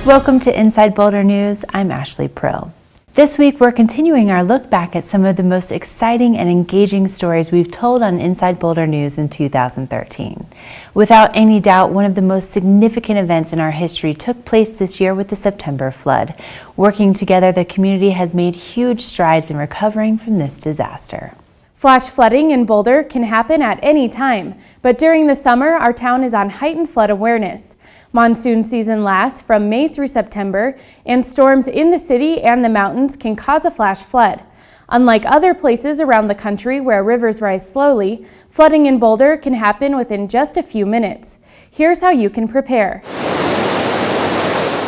Welcome to Inside Boulder News. I'm Ashley Prill. This week, we're continuing our look back at some of the most exciting and engaging stories we've told on Inside Boulder News in 2013. Without any doubt, one of the most significant events in our history took place this year with the September flood. Working together, the community has made huge strides in recovering from this disaster. Flash flooding in Boulder can happen at any time, but during the summer, our town is on heightened flood awareness. Monsoon season lasts from May through September, and storms in the city and the mountains can cause a flash flood. Unlike other places around the country where rivers rise slowly, flooding in Boulder can happen within just a few minutes. Here's how you can prepare.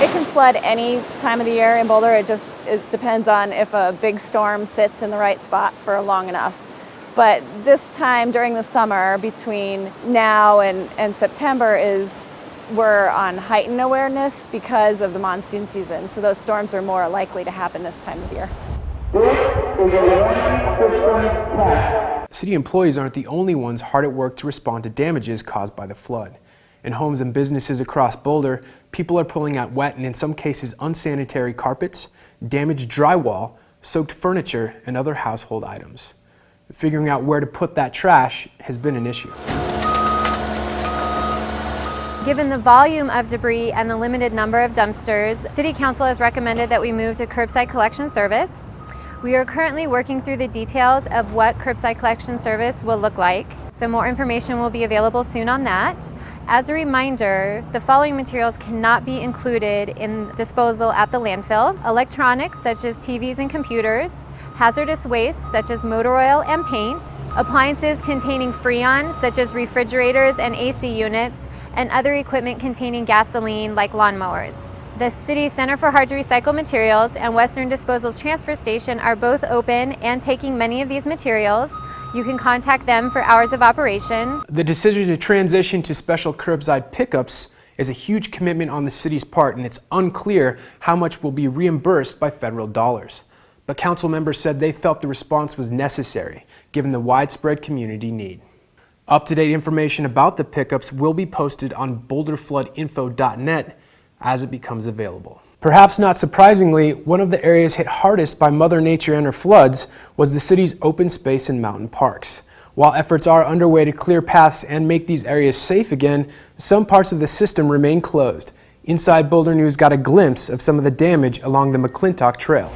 It can flood any time of the year in Boulder. It depends on if a big storm sits in the right spot for long enough. But this time during the summer, between now and September, we're on heightened awareness because of the monsoon season. So those storms are more likely to happen this time of year. City employees aren't the only ones hard at work to respond to damages caused by the flood. In homes and businesses across Boulder, people are pulling out wet and in some cases unsanitary carpets, damaged drywall, soaked furniture, and other household items. Figuring out where to put that trash has been an issue. Given the volume of debris and the limited number of dumpsters, City Council has recommended that we move to curbside collection service. We are currently working through the details of what curbside collection service will look like, so more information will be available soon on that. As a reminder, the following materials cannot be included in disposal at the landfill: electronics such as TVs and computers, hazardous waste such as motor oil and paint, appliances containing Freon such as refrigerators and AC units, and other equipment containing gasoline like lawnmowers. The City Center for Hard to Recycle Materials and Western Disposal's transfer station are both open and taking many of these materials. You can contact them for hours of operation. The decision to transition to special curbside pickups is a huge commitment on the city's part, and it's unclear how much will be reimbursed by federal dollars. But council members said they felt the response was necessary, given the widespread community need. Up-to-date information about the pickups will be posted on boulderfloodinfo.net as it becomes available. Perhaps not surprisingly, one of the areas hit hardest by Mother Nature and her floods was the city's open space and mountain parks. While efforts are underway to clear paths and make these areas safe again, some parts of the system remain closed. Inside Boulder News got a glimpse of some of the damage along the McClintock Trail.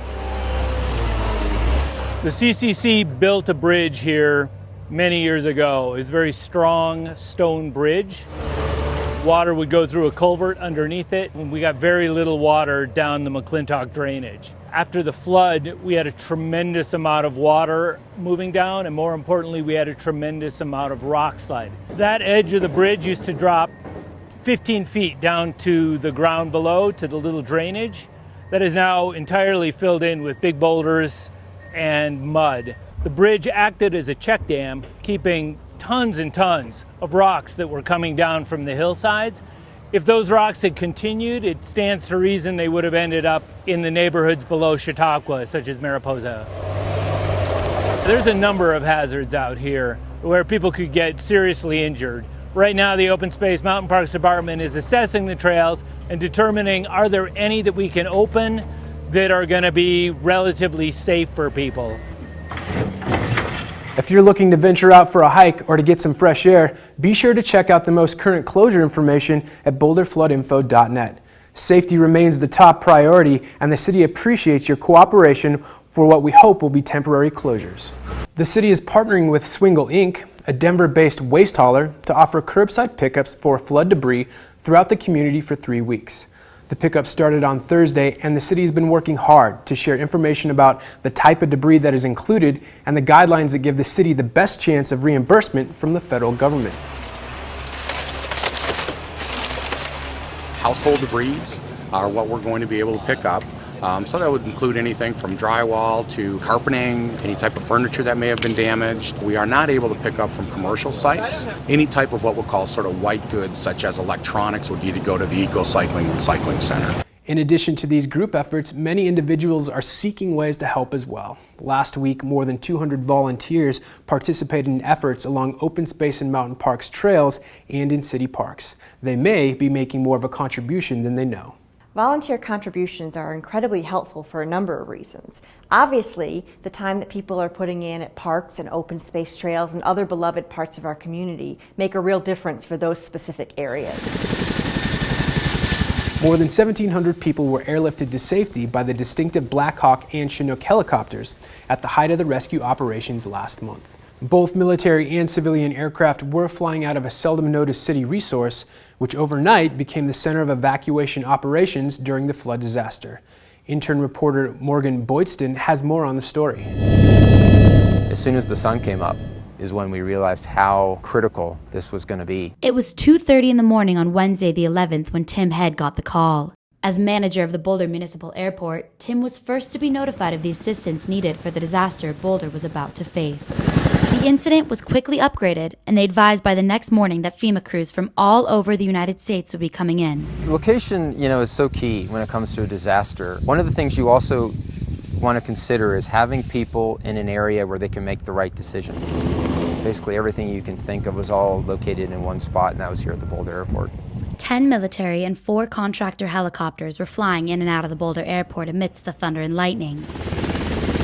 The CCC built a bridge here many years ago. It was a very strong stone bridge. Water would go through a culvert underneath it, and we got very little water down the McClintock drainage. After the flood, we had a tremendous amount of water moving down, and more importantly, we had a tremendous amount of rock slide. That edge of the bridge used to drop 15 feet down to the ground below, to the little drainage. That is now entirely filled in with big boulders and mud. The bridge acted as a check dam, keeping tons and tons of rocks that were coming down from the hillsides. If those rocks had continued, it stands to reason they would have ended up in the neighborhoods below Chautauqua, such as Mariposa. There's a number of hazards out here where people could get seriously injured. Right now, the Open Space Mountain Parks Department is assessing the trails and determining, are there any that we can open that are going to be relatively safe for people. If you're looking to venture out for a hike or to get some fresh air, be sure to check out the most current closure information at boulderfloodinfo.net. Safety remains the top priority, and the city appreciates your cooperation for what we hope will be temporary closures. The city is partnering with Swingle Inc., a Denver-based waste hauler, to offer curbside pickups for flood debris throughout the community for 3 weeks. The pickup started on Thursday, and the city has been working hard to share information about the type of debris that is included and the guidelines that give the city the best chance of reimbursement from the federal government. Household debris are what we're going to be able to pick up. So that would include anything from drywall to carpeting, any type of furniture that may have been damaged. We are not able to pick up from commercial sites. Any type of what we'll call sort of white goods, such as electronics, would need to go to the Eco-Cycling Recycling Center. In addition to these group efforts, many individuals are seeking ways to help as well. Last week, more than 200 volunteers participated in efforts along open space and mountain parks trails and in city parks. They may be making more of a contribution than they know. Volunteer contributions are incredibly helpful for a number of reasons. Obviously, the time that people are putting in at parks and open space trails and other beloved parts of our community make a real difference for those specific areas. More than 1,700 people were airlifted to safety by the distinctive Black Hawk and Chinook helicopters at the height of the rescue operations last month. Both military and civilian aircraft were flying out of a seldom noticed city resource, which overnight became the center of evacuation operations during the flood disaster. Intern reporter Morgan Boydston has more on the story. As soon as the sun came up is when we realized how critical this was going to be. It was 2:30 in the morning on Wednesday the 11th when Tim Head got the call. As manager of the Boulder Municipal Airport, Tim was first to be notified of the assistance needed for the disaster Boulder was about to face. The incident was quickly upgraded, and they advised by the next morning that FEMA crews from all over the United States would be coming in. Location, is so key when it comes to a disaster. One of the things you also want to consider is having people in an area where they can make the right decision. Basically everything you can think of was all located in one spot, and that was here at the Boulder Airport. 10 military and 4 contractor helicopters were flying in and out of the Boulder Airport amidst the thunder and lightning.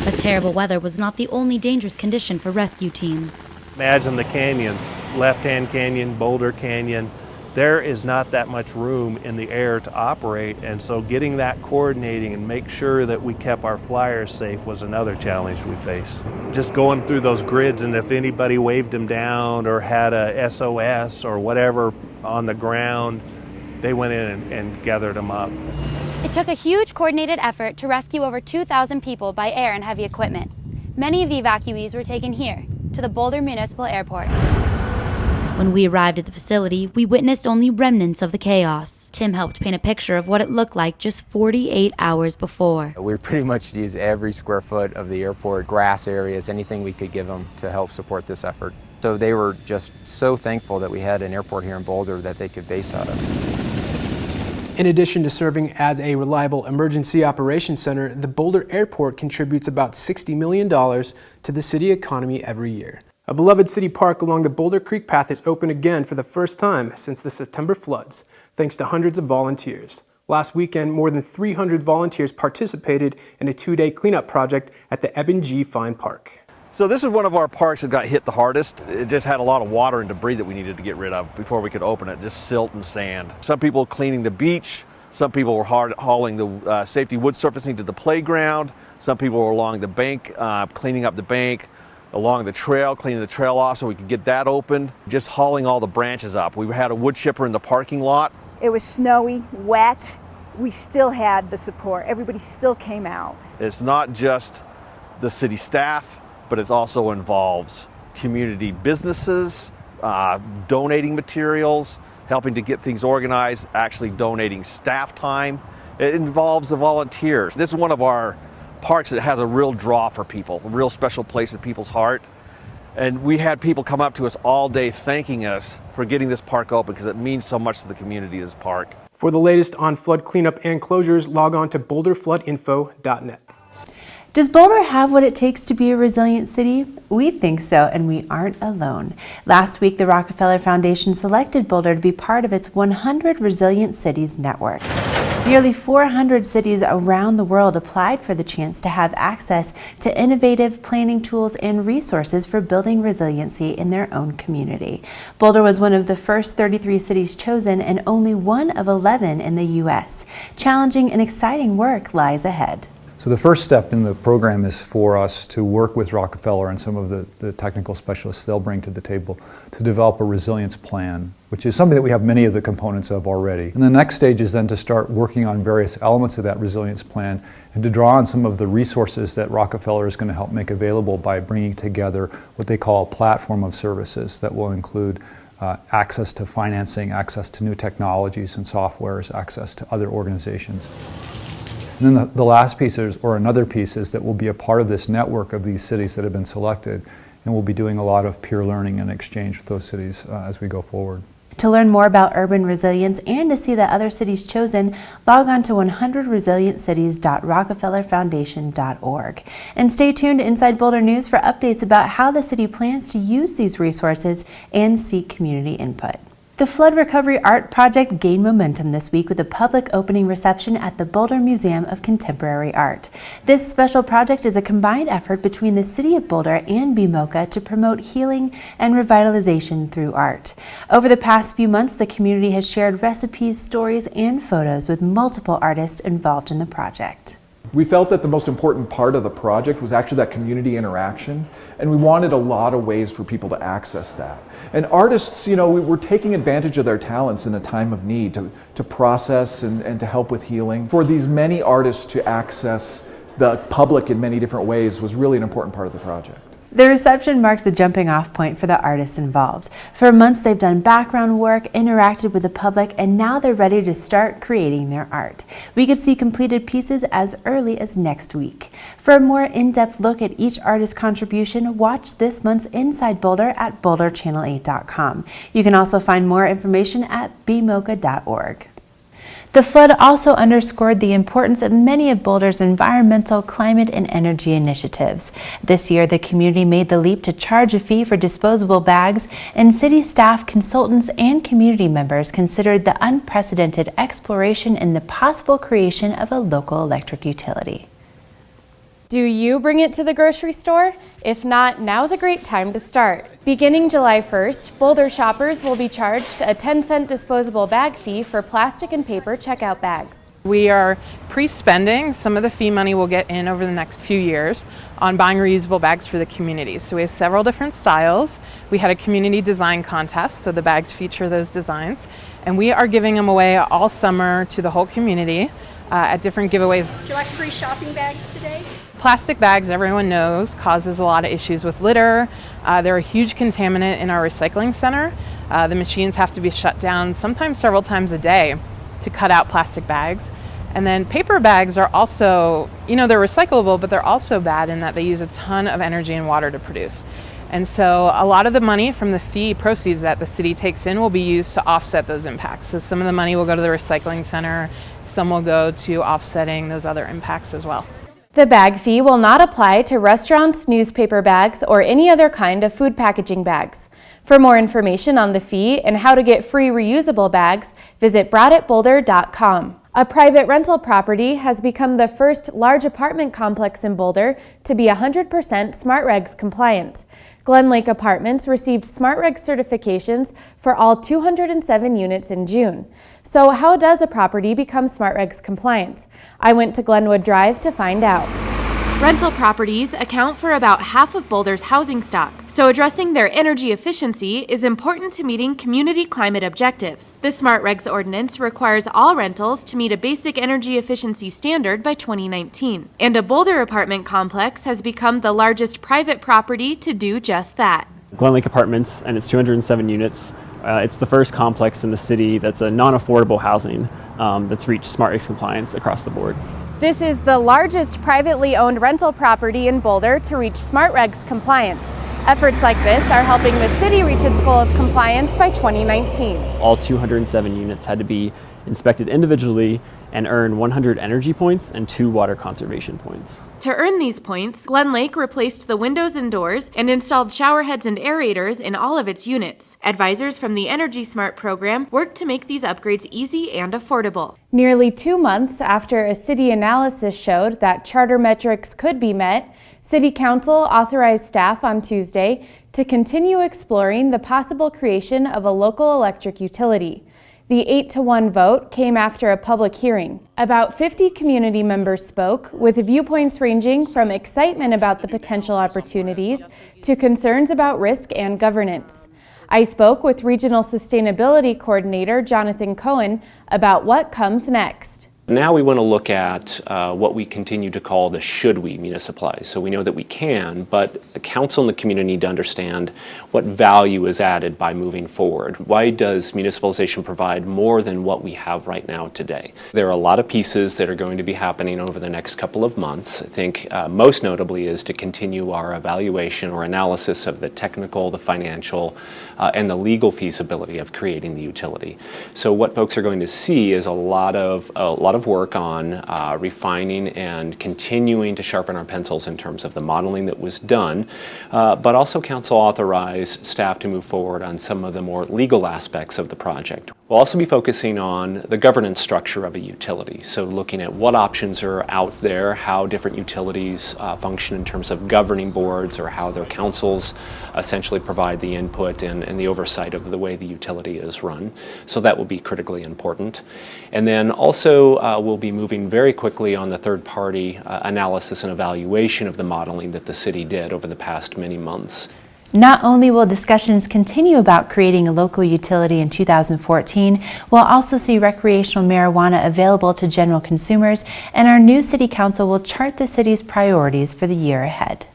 But terrible weather was not the only dangerous condition for rescue teams. Imagine the canyons, Left Hand Canyon, Boulder Canyon. There is not that much room in the air to operate, and so getting that coordinating and make sure that we kept our flyers safe was another challenge we faced. Just going through those grids, and if anybody waved them down or had a SOS or whatever on the ground, they went in and gathered them up. It took a huge coordinated effort to rescue over 2,000 people by air and heavy equipment. Many of the evacuees were taken here, to the Boulder Municipal Airport. When we arrived at the facility, we witnessed only remnants of the chaos. Tim helped paint a picture of what it looked like just 48 hours before. We pretty much used every square foot of the airport, grass areas, anything we could give them to help support this effort. So they were just so thankful that we had an airport here in Boulder that they could base out of. In addition to serving as a reliable emergency operations center, the Boulder Airport contributes about $60 million to the city economy every year. A beloved city park along the Boulder Creek path is open again for the first time since the September floods, thanks to hundreds of volunteers. Last weekend, more than 300 volunteers participated in a 2-day cleanup project at the Eben G. Fine Park. So this is one of our parks that got hit the hardest. It just had a lot of water and debris that we needed to get rid of before we could open it, just silt and sand. Some people cleaning the beach, some people were hauling the safety wood surfacing to the playground, some people were along the bank, cleaning up the bank, along the trail, cleaning the trail off so we could get that open, just hauling all the branches up. We had a wood chipper in the parking lot. It was snowy, wet. We still had the support. Everybody still came out. It's not just the city staff, but it also involves community businesses, donating materials, helping to get things organized, actually donating staff time. It involves the volunteers. This is one of our parks that has a real draw for people, a real special place in people's heart. And we had people come up to us all day thanking us for getting this park open because it means so much to the community, this park. For the latest on flood cleanup and closures, log on to boulderfloodinfo.net. Does Boulder have what it takes to be a resilient city? We think so, and we aren't alone. Last week, the Rockefeller Foundation selected Boulder to be part of its 100 Resilient Cities network. Nearly 400 cities around the world applied for the chance to have access to innovative planning tools and resources for building resiliency in their own community. Boulder was one of the first 33 cities chosen and only one of 11 in the U.S. Challenging and exciting work lies ahead. So the first step in the program is for us to work with Rockefeller and some of the technical specialists they'll bring to the table to develop a resilience plan, which is something that we have many of the components of already. And the next stage is then to start working on various elements of that resilience plan and to draw on some of the resources that Rockefeller is going to help make available by bringing together what they call a platform of services that will include access to financing, access to new technologies and softwares, access to other organizations. And then the last piece is, or another piece is that we'll be a part of this network of these cities that have been selected, and we'll be doing a lot of peer learning and exchange with those cities as we go forward. To learn more about urban resilience and to see the other cities chosen, log on to 100resilientcities.rockefellerfoundation.org. And stay tuned to Inside Boulder News for updates about how the city plans to use these resources and seek community input. The Flood Recovery Art Project gained momentum this week with a public opening reception at the Boulder Museum of Contemporary Art. This special project is a combined effort between the City of Boulder and BMOCA to promote healing and revitalization through art. Over the past few months, the community has shared recipes, stories, and photos with multiple artists involved in the project. We felt that the most important part of the project was actually that community interaction, and we wanted a lot of ways for people to access that. And artists, you know, we're taking advantage of their talents in a time of need to process and to help with healing. For these many artists to access the public in many different ways was really an important part of the project. The reception marks a jumping off point for the artists involved. For months they've done background work, interacted with the public, and now they're ready to start creating their art. We could see completed pieces as early as next week. For a more in-depth look at each artist's contribution, watch this month's Inside Boulder at boulderchannel8.com. You can also find more information at bmoca.org. The flood also underscored the importance of many of Boulder's environmental, climate, and energy initiatives. This year, the community made the leap to charge a fee for disposable bags, and city staff, consultants, and community members considered the unprecedented exploration and the possible creation of a local electric utility. Do you bring it to the grocery store? If not, now's a great time to start. Beginning July 1st, Boulder shoppers will be charged a 10-cent disposable bag fee for plastic and paper checkout bags. We are pre-spending some of the fee money we'll get in over the next few years on buying reusable bags for the community. So we have several different styles. We had a community design contest, so the bags feature those designs. And we are giving them away all summer to the whole community at different giveaways. Would you like free shopping bags today? Plastic bags, everyone knows, causes a lot of issues with litter. They're a huge contaminant in our recycling center. The machines have to be shut down sometimes several times a day to cut out plastic bags. And then paper bags are also, you know, they're recyclable, but they're also bad in that they use a ton of energy and water to produce. And so a lot of the money from the fee proceeds that the city takes in will be used to offset those impacts. So some of the money will go to the recycling center, some will go to offsetting those other impacts as well. The bag fee will not apply to restaurants, newspaper bags, or any other kind of food packaging bags. For more information on the fee and how to get free reusable bags, visit broughatboulder.com. A private rental property has become the first large apartment complex in Boulder to be 100% SmartRegs compliant. Glen Lake Apartments received SmartRegs certifications for all 207 units in June. So how does a property become SmartRegs compliant? I went to Glenwood Drive to find out. Rental properties account for about half of Boulder's housing stock, so addressing their energy efficiency is important to meeting community climate objectives. The SmartRegs ordinance requires all rentals to meet a basic energy efficiency standard by 2019, and a Boulder apartment complex has become the largest private property to do just that. Glen Lake Apartments and its 207 units. It's the first complex in the city that's a non-affordable housing that's reached SmartRegs compliance across the board. This is the largest privately owned rental property in Boulder to reach SmartRegs compliance. Efforts like this are helping the city reach its goal of compliance by 2019. All 207 units had to be inspected individually and earn 100 energy points and 2 water conservation points. To earn these points, Glen Lake replaced the windows and doors and installed shower heads and aerators in all of its units. Advisors from the Energy Smart program worked to make these upgrades easy and affordable. Nearly 2 months after a city analysis showed that charter metrics could be met, City Council authorized staff on Tuesday to continue exploring the possible creation of a local electric utility. The 8-to-1 vote came after a public hearing. About 50 community members spoke, with viewpoints ranging from excitement about the potential opportunities to concerns about risk and governance. I spoke with Regional Sustainability Coordinator Jonathan Cohen about what comes next. Now we want to look at what we continue to call the should we municipalize. So we know that we can, but the council and the community need to understand what value is added by moving forward. Why does municipalization provide more than what we have right now today? There are a lot of pieces that are going to be happening over the next couple of months. I think most notably is to continue our evaluation or analysis of the technical, the financial, and the legal feasibility of creating the utility. So what folks are going to see is a lot of of work on refining and continuing to sharpen our pencils in terms of the modeling that was done, but also council authorized staff to move forward on some of the more legal aspects of the project. We'll also be focusing on the governance structure of a utility, so looking at what options are out there, how different utilities function in terms of governing boards, or how their councils essentially provide the input and the oversight of the way the utility is run. So that will be critically important. And then also we'll be moving very quickly on the third-party analysis and evaluation of the modeling that the city did over the past many months. Not only will discussions continue about creating a local utility in 2014, we'll also see recreational marijuana available to general consumers, and our new city council will chart the city's priorities for the year ahead.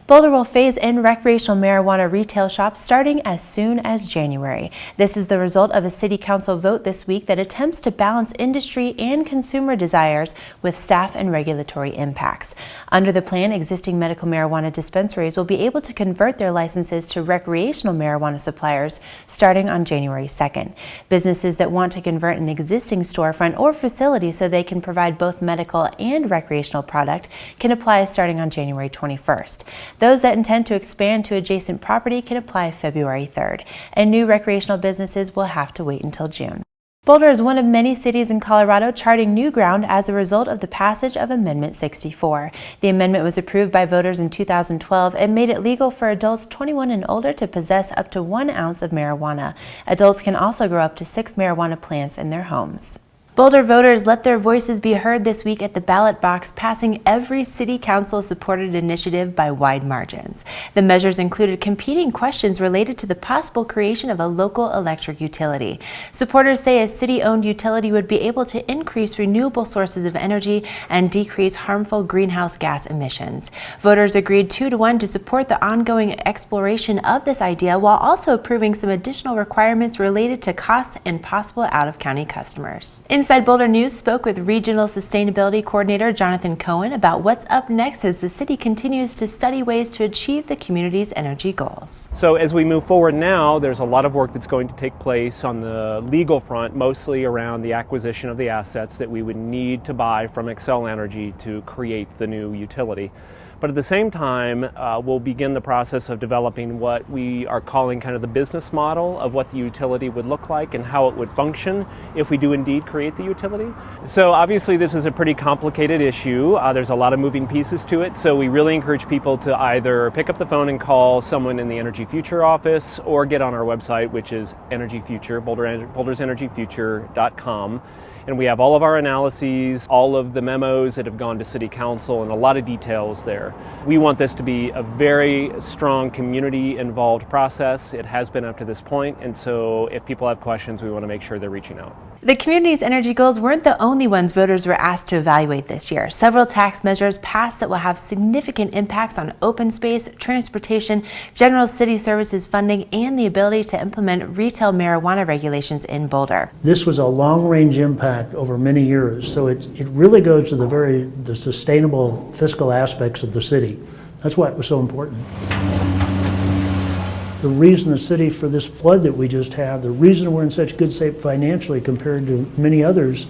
Boulder will phase in recreational marijuana retail shops starting as soon as January. This is the result of a city council vote this week that attempts to balance industry and consumer desires with staff and regulatory impacts. Under the plan, existing medical marijuana dispensaries will be able to convert their licenses to recreational marijuana suppliers starting on January 2nd. Businesses that want to convert an existing storefront or facility so they can provide both medical and recreational product can apply starting on January 21st. Those that intend to expand to adjacent property can apply February 3rd, and new recreational businesses will have to wait until June. Boulder is one of many cities in Colorado charting new ground as a result of the passage of Amendment 64. The amendment was approved by voters in 2012 and made it legal for adults 21 and older to possess up to 1 ounce of marijuana. Adults can also grow up to 6 marijuana plants in their homes. Boulder voters let their voices be heard this week at the ballot box, passing every city council-supported initiative by wide margins. The measures included competing questions related to the possible creation of a local electric utility. Supporters say a city-owned utility would be able to increase renewable sources of energy and decrease harmful greenhouse gas emissions. Voters agreed 2-to-1 to support the ongoing exploration of this idea, while also approving some additional requirements related to costs and possible out-of-county customers. Inside Boulder News spoke with Regional Sustainability Coordinator Jonathan Cohen about what's up next as the city continues to study ways to achieve the community's energy goals. So as we move forward now, there's a lot of work that's going to take place on the legal front, mostly around the acquisition of the assets that we would need to buy from Xcel Energy to create the new utility. But at the same time, we'll begin the process of developing what we are calling kind of the business model of what the utility would look like and how it would function if we do indeed create the utility. So obviously this is a pretty complicated issue. There's a lot of moving pieces to it, so we really encourage people to either pick up the phone and call someone in the Energy Future office or get on our website, which is Energy Future, bouldersenergyfuture.com. And we have all of our analyses, all of the memos that have gone to City Council, and a lot of details there. We want this to be a very strong community-involved process. It has been up to this point, and so if people have questions, we want to make sure they're reaching out. The community's energy goals weren't the only ones voters were asked to evaluate this year. Several tax measures passed that will have significant impacts on open space, transportation, general city services funding, and the ability to implement retail marijuana regulations in Boulder. This was a long-range impact over many years, so it really goes to the sustainable fiscal aspects of the city. That's why it was so important. The reason the city, for this flood that we just had, the reason we're in such good shape financially compared to many others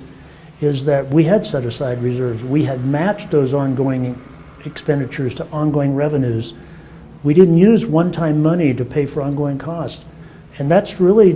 is that we had set aside reserves. We had matched those ongoing expenditures to ongoing revenues. We didn't use one-time money to pay for ongoing costs. And that's really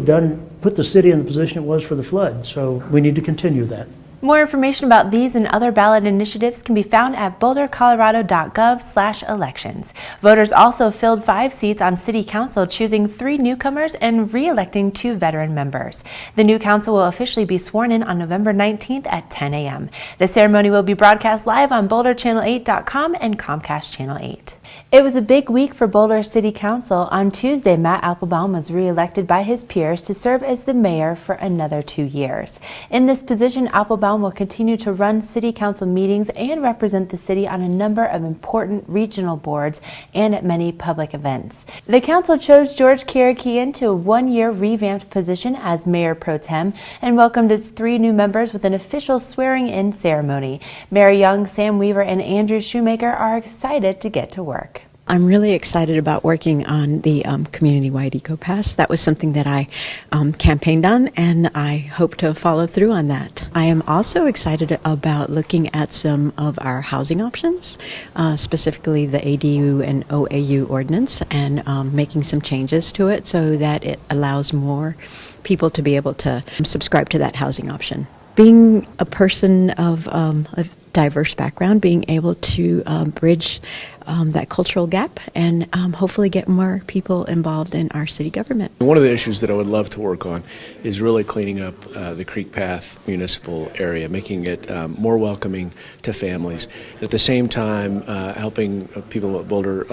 put the city in the position it was for the flood. So we need to continue that. More information about these and other ballot initiatives can be found at bouldercolorado.gov/elections. Voters also filled 5 seats on City Council, choosing 3 newcomers and re-electing 2 veteran members. The new council will officially be sworn in on November 19th at 10 a.m. The ceremony will be broadcast live on BoulderChannel8.com and Comcast Channel 8. It was a big week for Boulder City Council. On Tuesday, Matt Applebaum was re-elected by his peers to serve as the mayor for another 2 years. In this position, Applebaum will continue to run City Council meetings and represent the city on a number of important regional boards and at many public events. The council chose George Karakian to a 1-year revamped position as Mayor Pro Tem and welcomed its 3 new members with an official swearing-in ceremony. Mary Young, Sam Weaver, and Andrew Shoemaker are excited to get to work. I'm really excited about working on the community-wide eco-pass. That was something that I campaigned on, and I hope to follow through on that. I am also excited about looking at some of our housing options, specifically the ADU and OAU ordinance, and making some changes to it so that it allows more people to be able to subscribe to that housing option. Being a person of a diverse background, being able to bridge that cultural gap and hopefully get more people involved in our city government. One of the issues that I would love to work on is really cleaning up the Creek Path municipal area, making it more welcoming to families. At the same time, helping people at Boulder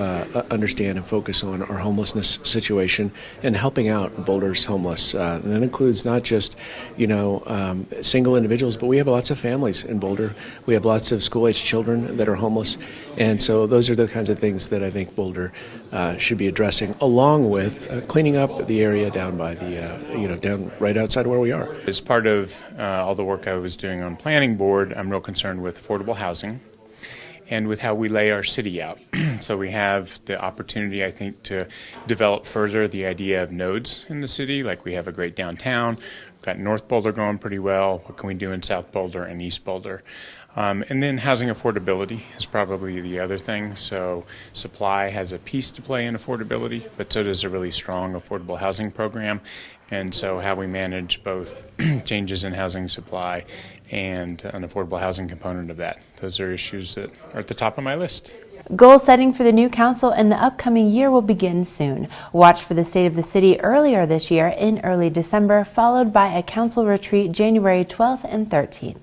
understand and focus on our homelessness situation and helping out Boulder's homeless. And that includes not just, single individuals, but we have lots of families in Boulder. We have lots of school-aged children that are homeless. And so those are the kinds of things that I think Boulder should be addressing, along with cleaning up the area down by the, down right outside where we are. As part of all the work I was doing on planning board, I'm real concerned with affordable housing and with how we lay our city out. So we have the opportunity, I think, to develop further the idea of nodes in the city, like we have a great downtown. We've got North Boulder going pretty well. What can we do in South Boulder and East Boulder? And then housing affordability is probably the other thing. So supply has a piece to play in affordability, but so does a really strong affordable housing program. And so how we manage both changes in housing supply and an affordable housing component of that. Those are issues that are at the top of my list. Goal setting for the new council in the upcoming year will begin soon. Watch for the State of the City earlier this year in early December, followed by a council retreat January 12th and 13th.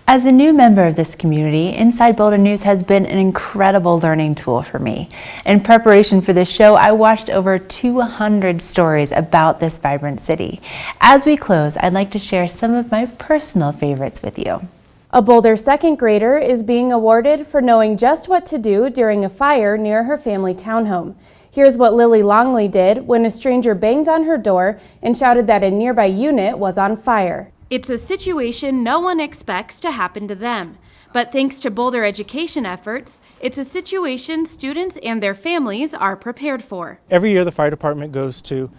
As a new member of this community, Inside Boulder News has been an incredible learning tool for me. In preparation for this show, I watched over 200 stories about this vibrant city. As we close, I'd like to share some of my personal favorites with you. A Boulder second grader is being awarded for knowing just what to do during a fire near her family townhome. Here's what Lily Longley did when a stranger banged on her door and shouted that a nearby unit was on fire. It's a situation no one expects to happen to them. But thanks to Boulder education efforts, it's a situation students and their families are prepared for. Every year the fire department goes to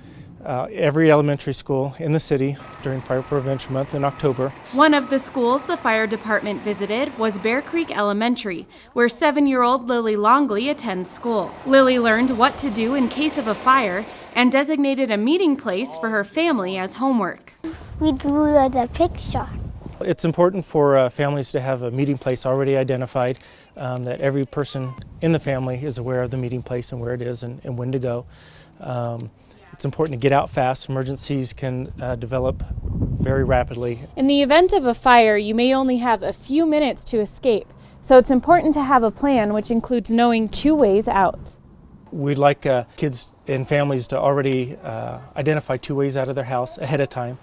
every elementary school in the city during Fire Prevention Month in October. One of the schools the fire department visited was Bear Creek Elementary, where 7-year-old Lily Longley attends school. Lily learned what to do in case of a fire and designated a meeting place for her family as homework. We drew the picture. It's important for families to have a meeting place already identified, that every person in the family is aware of the meeting place and where it is and when to go. It's important to get out fast. Emergencies can develop very rapidly. In the event of a fire, you may only have a few minutes to escape, so it's important to have a plan which includes knowing 2 ways out. We'd like kids and families to already identify 2 ways out of their house ahead of time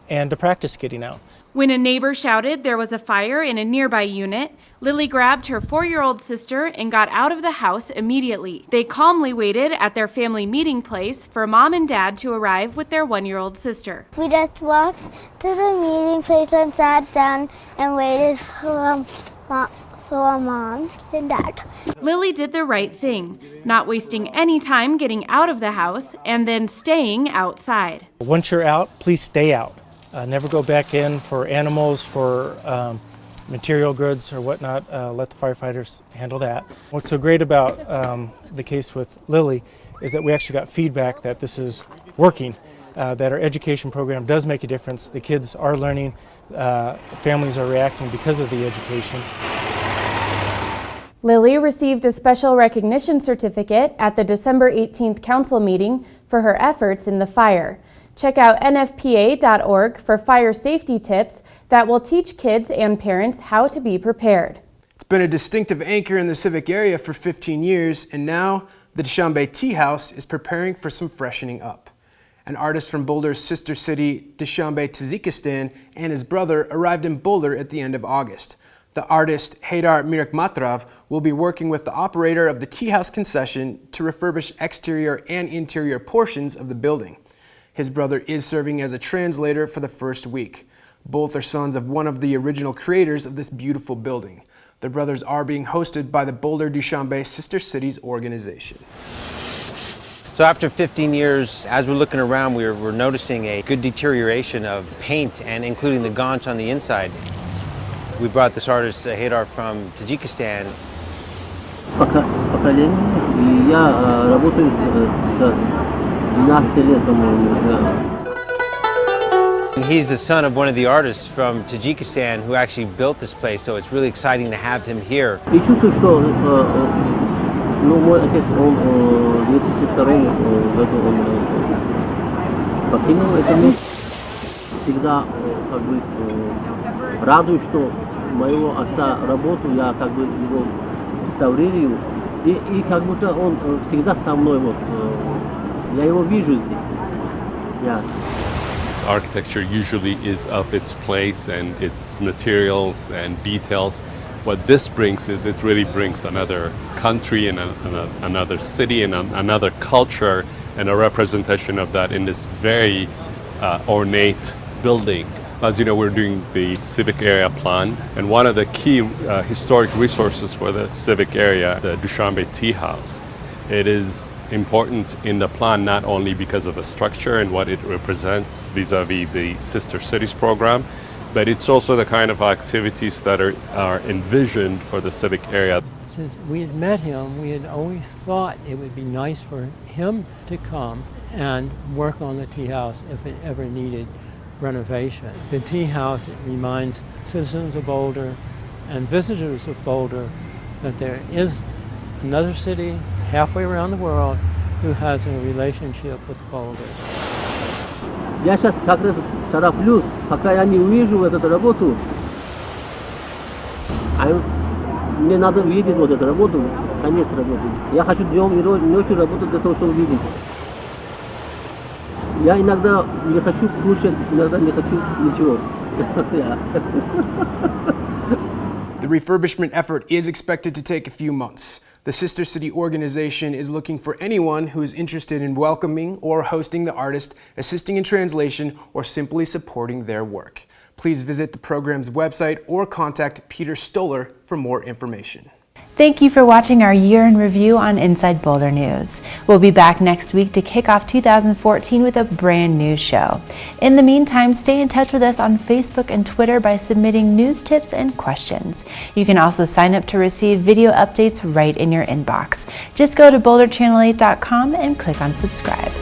and to practice getting out. When a neighbor shouted there was a fire in a nearby unit, Lily grabbed her 4-year-old sister and got out of the house immediately. They calmly waited at their family meeting place for Mom and Dad to arrive with their 1-year-old sister. We just walked to the meeting place and sat down and waited for Mom and Dad. Lily did the right thing, not wasting any time getting out of the house and then staying outside. Once you're out, please stay out. Never go back in for animals, for material goods or whatnot. Let the firefighters handle that. What's so great about the case with Lily is that we actually got feedback that this is working, that our education program does make a difference. The kids are learning, families are reacting because of the education. Lily received a special recognition certificate at the December 18th council meeting for her efforts in the fire. Check out nfpa.org for fire safety tips that will teach kids and parents how to be prepared. It's been a distinctive anchor in the civic area for 15 years, and now the Dushanbe Tea House is preparing for some freshening up. An artist from Boulder's sister city, Dushanbe, Tajikistan, and his brother arrived in Boulder at the end of August. The artist, Haydar Mirakmatrov, will be working with the operator of the tea house concession to refurbish exterior and interior portions of the building. His brother is serving as a translator for the first week. Both are sons of one of the original creators of this beautiful building. The brothers are being hosted by the Boulder-Dushanbe Sister Cities organization. So after 15 years, as we're looking around, we're noticing a good deterioration of paint and including the gaunch on the inside. We brought this artist, Haydar, from Tajikistan. He's the son of one of the artists from Tajikistan who actually built this place, so it's really exciting to have him here. Ну, мой отец, он в 2002 году покинул это место. Всегда как бы радуюсь, что моего отца работу, я как бы его реставрирую. И как будто он всегда со мной, вот, я его вижу здесь. Architecture usually is of its place and its materials and details. What this brings is it really brings another country and another city and another culture and a representation of that in this very ornate building. As you know, we're doing the civic area plan, and one of the key historic resources for the civic area, the Dushanbe Tea House. It is important in the plan not only because of the structure and what it represents vis-a-vis the Sister Cities program, but it's also the kind of activities that are envisioned for the civic area. Since we had met him, we had always thought it would be nice for him to come and work on the tea house if it ever needed renovation. The tea house, it reminds citizens of Boulder and visitors of Boulder that there is another city halfway around the world who has a relationship with Boulder. Я сейчас как раз тороплюсь, пока я не увижу эту работу. Мне надо видеть вот эту работу, конец работы. Я хочу днем и ночью работать для того, чтобы видеть. Я иногда не хочу кушать, иногда не хочу ничего. The refurbishment effort is expected to take a few months. The Sister City organization is looking for anyone who is interested in welcoming or hosting the artist, assisting in translation, or simply supporting their work. Please visit the program's website or contact Peter Stoller for more information. Thank you for watching our year in review on Inside Boulder News. We'll be back next week to kick off 2014 with a brand new show. In the meantime, stay in touch with us on Facebook and Twitter by submitting news tips and questions. You can also sign up to receive video updates right in your inbox. Just go to boulderchannel8.com and click on subscribe.